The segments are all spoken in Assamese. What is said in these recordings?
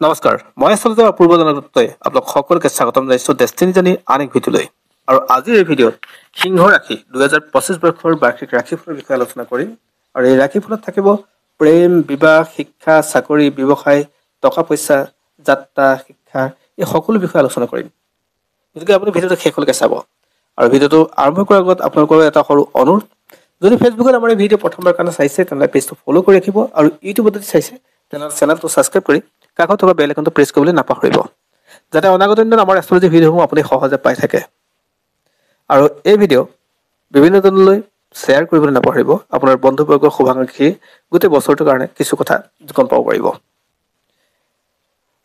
নমস্কাৰ, মই আচলতে অপূৰ্ব জনদত্তই আপোনাক সকলোকে স্বাগতম জনাইছোঁ ডেষ্টিনি জাৰ্নিৰ আন এক ভিডিঅ'লৈ। আৰু আজিৰ এই ভিডিঅ'ত সিংহ ৰাশি 2025 বৰ্ষৰ বাৰ্ষিক ৰাশিফলৰ বিষয়ে আলোচনা কৰিম। আৰু এই ৰাশিফলত থাকিব প্ৰেম, বিবাহ, শিক্ষা, চাকৰি, ব্যৱসায়, টকা পইচা, যাত্ৰা, শিক্ষা এই সকলো বিষয়ে আলোচনা কৰিম। গতিকে আপুনি ভিডিঅ'টো শেষলৈকে চাব। আৰু ভিডিঅ'টো আৰম্ভ কৰাৰ আগত আপোনালোকৰ এটা সৰু অনুৰোধ, যদি ফেচবুকত আমাৰ এই ভিডিঅ' প্ৰথমবাৰ কাৰণে চাইছে তেনেহ'লে পেজটো ফ'ল' কৰি ৰাখিব, আৰু ইউটিউবত যদি চাইছে তেনেহ'লে চেনেলটো ছাবস্ক্ৰাইব কৰি কাষত থকা বেল আইকনটো প্ৰেছ কৰিবলৈ নাপাহৰিব, যাতে অনাগত দিনত আমাৰ এষ্ট্ৰলজি ভিডিঅ'সমূহ আপুনি সহজে পাই থাকে। আৰু এই ভিডিঅ' বিভিন্নজনলৈ শ্বেয়াৰ কৰিবলৈ নাপাহৰিব। আপোনাৰ বন্ধুবৰ্গৰ শুভাকাংক্ষী গোটেই বছৰটোৰ কাৰণে কিছু কথা গম পাব পাৰিব।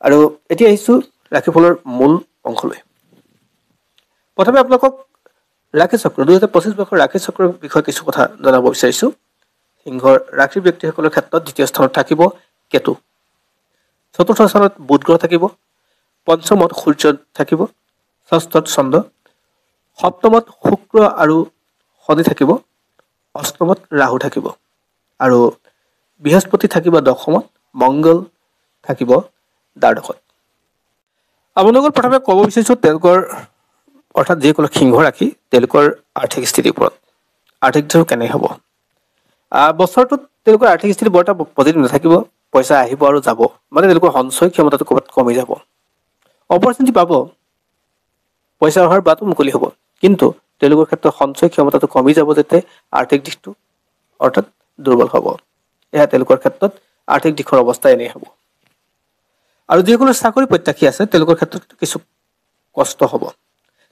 আৰু এতিয়া আহিছোঁ ৰাশিফলৰ মূল অংশলৈ। প্ৰথমে আপোনালোকক ৰাশিচক্ৰ 2025 বৰ্ষৰ ৰাশিচক্ৰৰ বিষয়ে কিছু কথা জনাব বিচাৰিছোঁ। সিংহৰ ৰাশিৰ ব্যক্তিসকলৰ ক্ষেত্ৰত দ্বিতীয় স্থানত থাকিব কেতু, চতুৰ্থ স্থানত বুধ গ্ৰহ থাকিব, পঞ্চমত সূৰ্য থাকিব, ষষ্ঠত চন্দ্ৰ, সপ্তমত শুক্ৰ আৰু শনি থাকিব, অষ্টমত ৰাহু থাকিব, আৰু বৃহস্পতি থাকিব দশমত, মংগল থাকিব দ্বাদশত। আপোনালোকৰ প্ৰথমে ক'ব বিচাৰিছোঁ তেওঁলোকৰ অৰ্থাৎ যিসকল সিংহ ৰাশি তেওঁলোকৰ আৰ্থিক স্থিতিৰ ওপৰত। আৰ্থিক স্থিতি কেনে হ'ব বছৰটোত? তেওঁলোকৰ আৰ্থিক স্থিতি বৰ এটা পজিটিভ নাথাকিব। পইচা আহিব আৰু যাব, মানে তেওঁলোকৰ সঞ্চয় ক্ষমতাটো ক'ৰবাত কমি যাব। অপৰচুনিটি পাব, পইচা অহাৰ বাটো মুকলি হ'ব, কিন্তু তেওঁলোকৰ ক্ষেত্ৰত সঞ্চয় ক্ষমতাটো কমি যাব, যাতে আৰ্থিক দিশটো অৰ্থাৎ দুৰ্বল হ'ব। এয়া তেওঁলোকৰ ক্ষেত্ৰত আৰ্থিক দিশৰ অৱস্থা এনেই হ'ব। আৰু যিসকলৰ চাকৰি প্ৰত্যাশী আছে তেওঁলোকৰ ক্ষেত্ৰত কিছু কষ্ট হ'ব।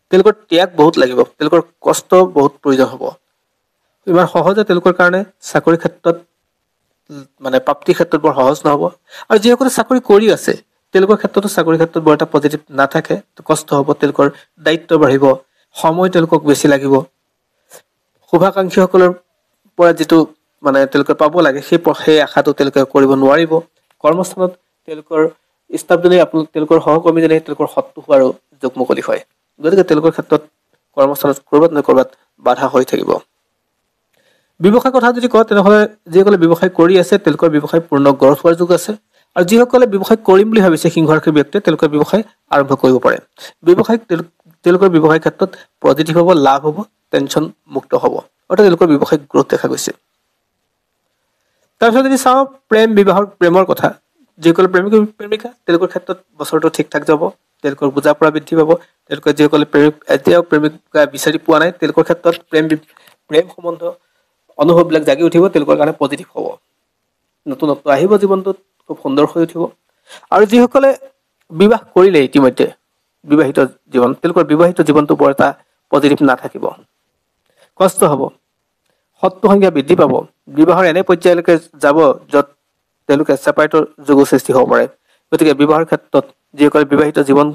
তেওঁলোকৰ ত্যাগ বহুত লাগিব, তেওঁলোকৰ কষ্ট বহুত প্ৰয়োজন হ'ব। ইমান সহজে তেওঁলোকৰ কাৰণে চাকৰি ক্ষেত্ৰত মানে প্ৰাপ্তিৰ ক্ষেত্ৰত বৰ সহজ নহ'ব। আৰু যিসকলে চাকৰি কৰি আছে তেওঁলোকৰ ক্ষেত্ৰতো চাকৰিৰ ক্ষেত্ৰত বৰ এটা পজিটিভ নাথাকে, কষ্ট হ'ব। তেওঁলোকৰ দায়িত্ব বাঢ়িব, সময় তেওঁলোকক বেছি লাগিব। শুভাকাংক্ষীসকলৰ পৰা যিটো মানে তেওঁলোকে পাব লাগে সেই আশাটো তেওঁলোকে কৰিব নোৱাৰিব। কৰ্মস্থানত তেওঁলোকৰ ষ্টাফজনে তেওঁলোকৰ সহকৰ্মীজনে তেওঁলোকৰ শত্ৰু হোৱাৰো যোগ মুকলি হয়। গতিকে তেওঁলোকৰ ক্ষেত্ৰত কৰ্মস্থানত ক'ৰবাত নহয় ক'ৰবাত বাধা হৈ থাকিব। ব্যৱসায়ৰ কথা যদি কওঁ তেনেহ'লে যিসকলে ব্যৱসায় কৰি আছে তেওঁলোকৰ ব্যৱসায় পূৰ্ণ গঢ় হোৱাৰ যোগ আছে। আৰু যিসকলে ব্যৱসায় কৰিম বুলি ভাবিছে সিংহ ৰাশিৰ ব্যক্তিয়ে তেওঁলোকৰ ব্যৱসায় আৰম্ভ কৰিব পাৰে। তেওঁলোকৰ ব্যৱসায়ৰ ক্ষেত্ৰত পজিটিভ হ'ব, লাভ হ'ব, টেনশ্যন মুক্ত হ'ব, অৰ্থাৎ তেওঁলোকৰ ব্যৱসায়িক গ্ৰথ দেখা গৈছে। তাৰপিছত যদি চাওঁ প্ৰেমৰ কথা, যিসকলে প্ৰেমিকা তেওঁলোকৰ ক্ষেত্ৰত বছৰটো ঠিক ঠাক যাব। তেওঁলোকৰ বুজা পৰা বৃদ্ধি পাব। তেওঁলোকে যিসকলে এতিয়াও প্ৰেমিকা বিচাৰি পোৱা নাই তেওঁলোকৰ ক্ষেত্ৰত প্ৰেম সম্বন্ধ অনুভৱবিলাক জাগি উঠিব, তেওঁলোকৰ কাৰণে পজিটিভ হ'ব। নতুনত্ব আহিব, জীৱনটোত খুব সুন্দৰ হৈ উঠিব। আৰু যিসকলে বিবাহ কৰিলে ইতিমধ্যে বিবাহিত জীৱন, তেওঁলোকৰ বিবাহিত জীৱনটো বৰ এটা পজিটিভ নাথাকিব, কষ্ট হ'ব, শত্ৰু সংখ্যা বৃদ্ধি পাব। বিবাহৰ এনে পৰ্যায়লৈকে যাব য'ত তেওঁলোকে ছেপাৰেটৰ যোগৰ সৃষ্টি হ'ব পাৰে। গতিকে বিবাহৰ ক্ষেত্ৰত যিসকলে বিবাহিত জীৱন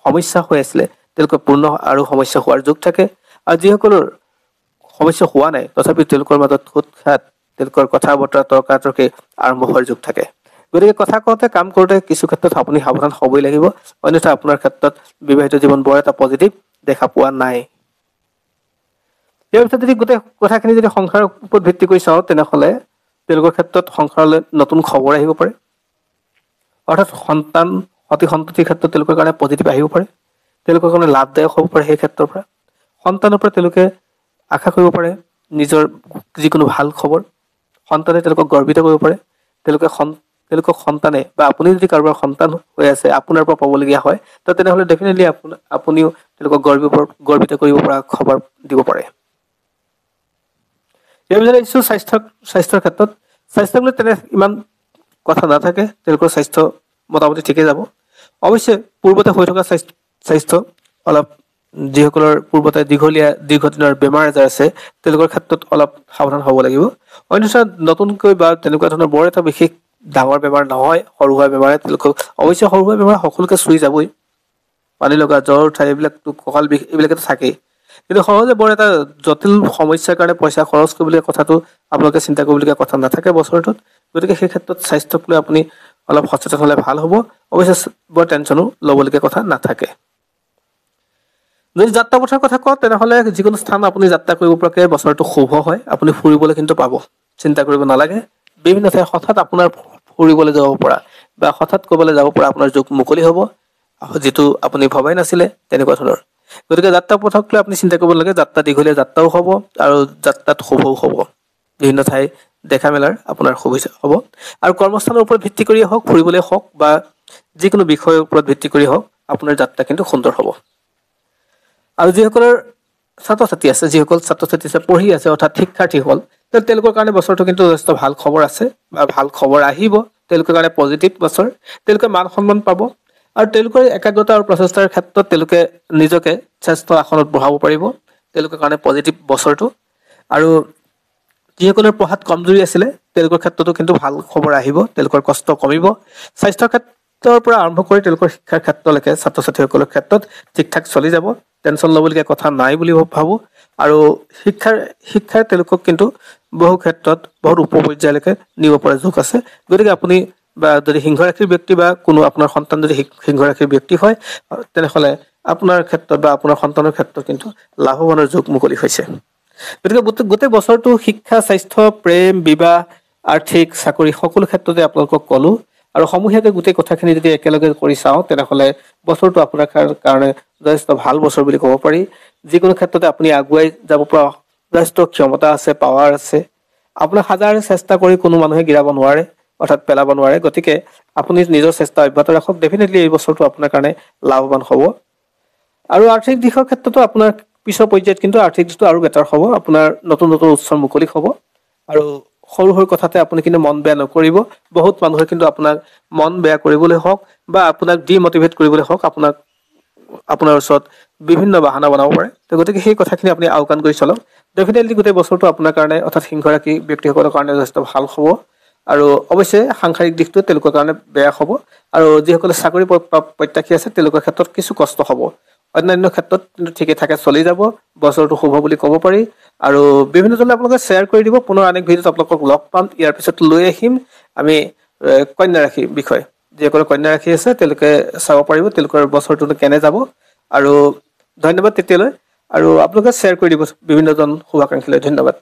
সমস্যা হৈ আছিলে তেওঁলোকৰ পূৰ্ণ আৰু সমস্যা হোৱাৰ যোগ থাকে। আৰু যিসকলৰ সমস্যা হোৱা নাই তথাপি তেওঁলোকৰ মাজত খুটখাট, তেওঁলোকৰ কথা বতৰা তৰ্কাতৰ্কি আৰম্ভ হোৱাৰ যোগ থাকে। গতিকে কথা কওঁতে কাম কৰোঁতে কিছু ক্ষেত্ৰত আপুনি সাৱধান হ'বই লাগিব, অন্যথা আপোনাৰ ক্ষেত্ৰত বিবাহিত জীৱন বৰ এটা পজিটিভ দেখা পোৱা নাই। ইয়াৰ পিছত যদি গোটেই কথাখিনি যদি সংসাৰৰ ওপৰত ভিত্তি কৰি চাওঁ তেনেহ'লে তেওঁলোকৰ ক্ষেত্ৰত সংসাৰলৈ নতুন খবৰ আহিব পাৰে, অৰ্থাৎ সন্ততিৰ ক্ষেত্ৰত তেওঁলোকৰ কাৰণে পজিটিভ আহিব পাৰে। তেওঁলোকৰ কাৰণে লাভদায়ক হ'ব পাৰে। সেই ক্ষেত্ৰৰ পৰা সন্তানৰ পৰা তেওঁলোকে আশা কৰিব পাৰে নিজৰ যিকোনো ভাল খবৰ। সন্তানে তেওঁলোকক গৰ্বিত কৰিব পাৰে। তেওঁলোকক সন্তানে বা আপুনি যদি কাৰোবাৰ সন্তান হৈ আছে আপোনাৰ পৰা পাবলগীয়া হয় তো তেনেহ'লে ডেফিনেটলি আপুনিও তেওঁলোকক গৰ্বিত কৰিব পৰা খবৰ দিব পাৰে। ইয়াৰ পিছত আহিছোঁ স্বাস্থ্যৰ ক্ষেত্ৰত। স্বাস্থ্য বুলি তেনে ইমান কথা নাথাকে, তেওঁলোকৰ স্বাস্থ্য মোটামুটি ঠিকে যাব। অৱশ্যে পূৰ্বতে হৈ থকা স্বাস্থ্য অলপ যিসকলৰ পূৰ্বতে দীৰ্ঘদিনৰ বেমাৰ আজাৰ আছে তেওঁলোকৰ ক্ষেত্ৰত অলপ সাৱধান হ'ব লাগিব। অন্যথা নতুনকৈ বা তেনেকুৱা ধৰণৰ বৰ এটা বিশেষ ডাঙৰ বেমাৰ নহয়, সৰু সুৰা বেমাৰে তেওঁলোকক অৱশ্যে সৰু সুৰা বেমাৰ সকলোকে চুই যাবই। পানী লগা, জ্বৰ উঠা, এইবিলাকতো কঁকাল বিষ এইবিলাকেতো থাকেই। কিন্তু সহজে বৰ এটা জটিল সমস্যাৰ কাৰণে পইচা খৰচ কৰিবলগীয়া কথাটো আপোনালোকে চিন্তা কৰিবলগীয়া কথা নাথাকে বছৰটোত। গতিকে সেই ক্ষেত্ৰত স্বাস্থ্যক লৈ আপুনি অলপ সচেতন হ'লে ভাল হ'ব। অৱশ্যে বৰ টেনশ্যনো ল'বলগীয়া কথা নাথাকে। যদি যাত্ৰা পথৰ কথা কওঁ তেনেহ'লে যিকোনো স্থান আপুনি যাত্ৰা কৰিব পৰাকৈ বছৰটো শুভ হয়। আপুনি ফুৰিবলৈ কিন্তু পাব, চিন্তা কৰিব নালাগে। বিভিন্ন ঠাই হঠাৎ আপোনাৰ ফুৰিবলৈ যাব পৰা বা হঠাৎ ক'বলৈ যাব পৰা আপোনাৰ যোগ মুকলি হ'ব, যিটো আপুনি ভবাই নাছিলে, তেনেকুৱা ধৰণৰ। গতিকে যাত্ৰা পথক লৈ আপুনি চিন্তা কৰিব লাগে, যাত্ৰা দীঘলীয়া যাত্ৰাও হ'ব আৰু যাত্ৰাত শুভও হ'ব। বিভিন্ন ঠাই দেখা মেলাৰ আপোনাৰ সুবিধা হ'ব। আৰু কৰ্মস্থানৰ ওপৰত ভিত্তি কৰিয়ে হওক, ফুৰিবলৈ হওক বা যিকোনো বিষয়ৰ ওপৰত ভিত্তি কৰি হওক, আপোনাৰ যাত্ৰা কিন্তু সুন্দৰ হ'ব। আৰু যিসকলৰ ছাত্ৰ ছাত্ৰী আছে, যিসকল ছাত্ৰ ছাত্ৰী আছে পঢ়ি আছে, অৰ্থাৎ শিক্ষাৰ্থীসকল, তেওঁলোকৰ কাৰণে বছৰটো কিন্তু যথেষ্ট ভাল খবৰ আছে বা ভাল খবৰ আহিব। তেওঁলোকৰ কাৰণে পজিটিভ বছৰ, তেওঁলোকে মান সন্মান পাব আৰু তেওঁলোকৰ একাগ্ৰতা আৰু প্ৰচেষ্টাৰ ক্ষেত্ৰত তেওঁলোকে নিজকে শ্ৰেষ্ঠ আসনত বহাব পাৰিব। তেওঁলোকৰ কাৰণে পজিটিভ বছৰটো। আৰু যিসকলৰ পঢ়াত কমজুৰি আছিলে তেওঁলোকৰ ক্ষেত্ৰতো কিন্তু ভাল খবৰ আহিব, তেওঁলোকৰ কষ্ট কমিব। স্বাস্থ্যৰ ক্ষেত্ৰৰ পৰা আৰম্ভ কৰি তেওঁলোকৰ শিক্ষাৰ ক্ষেত্ৰলৈকে ছাত্ৰ ছাত্ৰীসকলৰ ক্ষেত্ৰত ঠিক ঠাক চলি যাব, টেনশ্যন ল'বলগীয়া কথা নাই বুলি ভাবোঁ। আৰু শিক্ষাই তেওঁলোকক কিন্তু বহু ক্ষেত্ৰত বহুত উপপৰ্যায়লৈকে নিব পৰা যোগ আছে। গতিকে আপুনি বা যদি সিংহ ৰাশিৰ ব্যক্তি বা কোনো আপোনাৰ সন্তান যদি সিংহ ৰাশিৰ ব্যক্তি হয়, তেনেহ'লে আপোনাৰ ক্ষেত্ৰত বা আপোনাৰ সন্তানৰ ক্ষেত্ৰত কিন্তু লাভৱানৰ যোগ মুকলি হৈছে। গতিকে গোটেই বছৰটো শিক্ষা, স্বাস্থ্য, প্ৰেম, বিবাহ, আৰ্থিক, চাকৰি সকলো ক্ষেত্ৰতে আপোনালোকক ক'লো। আৰু সমূহীয়াকৈ গোটেই কথাখিনি যদি একেলগে কৰি চাওঁ, তেনেহ'লে বছৰটো আপোনাৰ কাৰণে যথেষ্ট ভাল বছৰ বুলি ক'ব পাৰি। যিকোনো ক্ষেত্ৰতে আপুনি আগুৱাই যাব পৰা যথেষ্ট ক্ষমতা আছে, পাৱাৰ আছে। আপোনাক হাজাৰ চেষ্টা কৰি কোনো মানুহে গিৰাব নোৱাৰে, অৰ্থাৎ পেলাব নোৱাৰে। গতিকে আপুনি নিজৰ চেষ্টা অব্যাহত ৰাখক, ডেফিনেটলি এই বছৰটো আপোনাৰ কাৰণে লাভৱান হ'ব। আৰু আৰ্থিক দিশৰ ক্ষেত্ৰতো আপোনাৰ পিছৰ পৰ্যায়ত কিন্তু আৰ্থিক দিশটো আৰু বেটাৰ হ'ব। আপোনাৰ নতুন নতুন উৎসৰ মুকলি হ'ব। আৰু সৰু সৰু কথাতে আপুনি কিন্তু মন বেয়া নকৰিব। বহুত মানুহে কিন্তু আপোনাক মন বেয়া কৰিবলৈ হওক বা আপোনাক ডিমটিভেট কৰিবলৈ হওক, আপোনাৰ ওচৰত বিভিন্ন বাহানা বনাব পাৰে। তো গতিকে সেই কথাখিনি আপুনি আওকাণ কৰি চলক। ডেফিনেটলি গোটেই বছৰটো আপোনাৰ কাৰণে, অৰ্থাৎ সিংহ ৰাশি ব্যক্তিসকলৰ কাৰণে যথেষ্ট ভাল হ'ব। আৰু অৱশ্যে সাংসাৰিক দিশটো তেওঁলোকৰ কাৰণে বেয়া হ'ব। আৰু যিসকলে চাকৰি প্ৰত্যাশী আছে তেওঁলোকৰ ক্ষেত্ৰত কিছু কষ্ট হ'ব। অন্যান্য ক্ষেত্ৰত কিন্তু ঠিকে ঠাকে চলি যাব, বছৰটো শুভ বুলি ক'ব পাৰি। আৰু বিভিন্নজনে আপোনালোকে শ্বেয়াৰ কৰি দিব। পুনৰ আন এক ভিডিঅ'ত আপোনালোকক লগ পাম। ইয়াৰ পিছত লৈ আহিম আমি কন্যা ৰাশিৰ বিষয়। যিসকলে কন্যা ৰাশি আছে তেওঁলোকে চাব পাৰিব তেওঁলোকৰ বছৰটো কেনে যাব। আৰু ধন্যবাদ তেতিয়ালৈ। আৰু আপোনালোকে শ্বেয়াৰ কৰি দিব বিভিন্নজন শুভাকাংক্ষীলৈ। ধন্যবাদ।